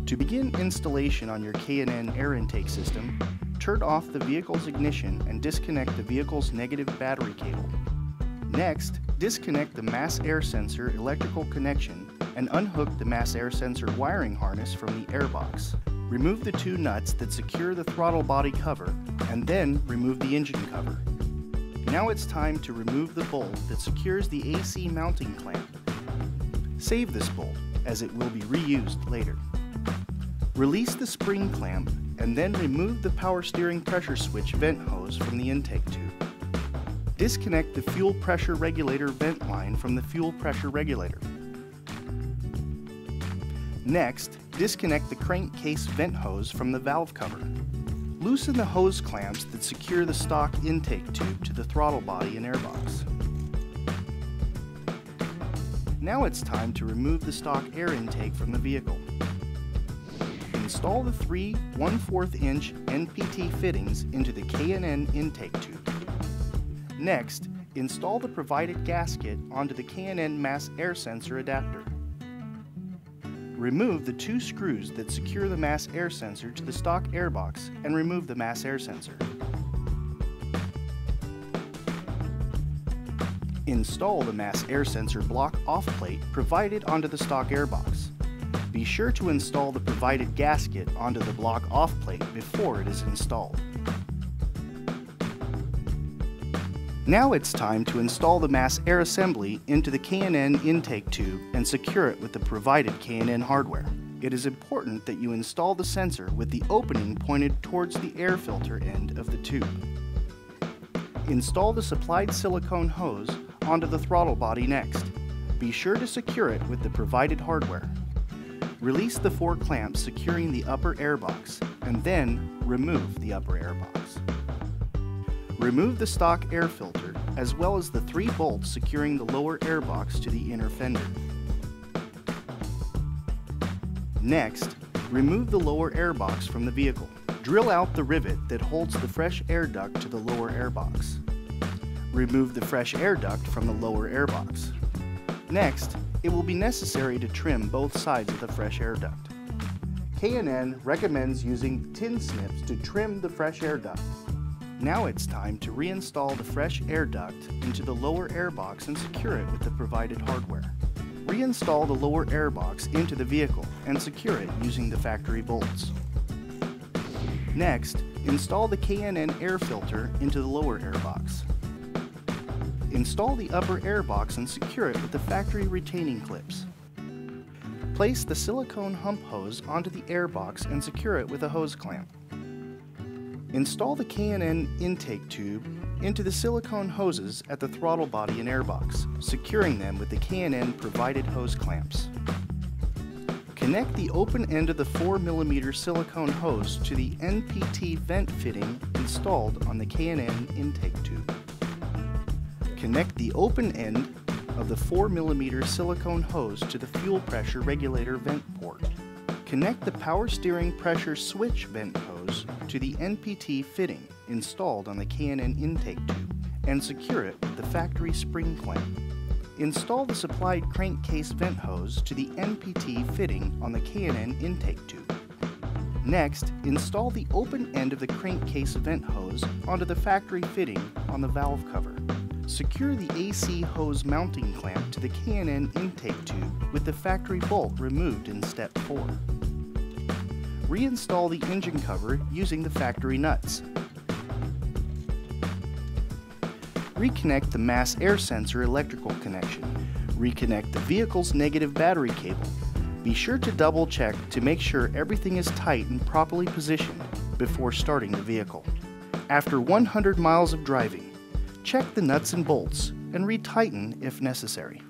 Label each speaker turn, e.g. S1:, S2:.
S1: To begin installation on your K&N air intake system, turn off the vehicle's ignition and disconnect the vehicle's negative battery cable. Next, disconnect the mass air sensor electrical connection and unhook the mass air sensor wiring harness from the airbox. Remove the two nuts that secure the throttle body cover and then remove the engine cover. Now it's time to remove the bolt that secures the AC mounting clamp. Save this bolt, as it will be reused later. Release the spring clamp and then remove the power steering pressure switch vent hose from the intake tube. Disconnect the fuel pressure regulator vent line from the fuel pressure regulator. Next, disconnect the crankcase vent hose from the valve cover. Loosen the hose clamps that secure the stock intake tube to the throttle body and airbox. Now it's time to remove the stock air intake from the vehicle. Install the three 1/4 inch NPT fittings into the K&N intake tube. Next, install the provided gasket onto the K&N mass air sensor adapter. Remove the two screws that secure the mass air sensor to the stock airbox and remove the mass air sensor. Install the mass air sensor block off plate provided onto the stock airbox. Be sure to install the provided gasket onto the block off plate before it is installed. Now it's time to install the mass air assembly into the K&N intake tube and secure it with the provided K&N hardware. It is important that you install the sensor with the opening pointed towards the air filter end of the tube. Install the supplied silicone hose onto the throttle body next. Be sure to secure it with the provided hardware. Release the 4 clamps securing the upper airbox and then remove the upper airbox. Remove the stock air filter as well as the 3 bolts securing the lower airbox to the inner fender. Next, remove the lower airbox from the vehicle. Drill out the rivet that holds the fresh air duct to the lower airbox. Remove the fresh air duct from the lower airbox. Next, it will be necessary to trim both sides of the fresh air duct. K&N recommends using tin snips to trim the fresh air duct. Now it's time to reinstall the fresh air duct into the lower airbox and secure it with the provided hardware. Reinstall the lower airbox into the vehicle and secure it using the factory bolts. Next, install the K&N air filter into the lower airbox. Install the upper airbox and secure it with the factory retaining clips. Place the silicone hump hose onto the airbox and secure it with a hose clamp. Install the K&N intake tube into the silicone hoses at the throttle body and airbox, securing them with the K&N provided hose clamps. Connect the open end of the 4mm silicone hose to the NPT vent fitting installed on the K&N intake tube. Connect the open end of the 4mm silicone hose to the fuel pressure regulator vent port. Connect the power steering pressure switch vent hose to the NPT fitting installed on the K&N intake tube and secure it with the factory spring clamp. Install the supplied crankcase vent hose to the NPT fitting on the K&N intake tube. Next, install the open end of the crankcase vent hose onto the factory fitting on the valve cover. Secure the AC hose mounting clamp to the K&N intake tube with the factory bolt removed in step 4. Reinstall the engine cover using the factory nuts. Reconnect the mass air sensor electrical connection. Reconnect the vehicle's negative battery cable. Be sure to double check to make sure everything is tight and properly positioned before starting the vehicle. After 100 miles of driving, check the nuts and bolts and retighten if necessary.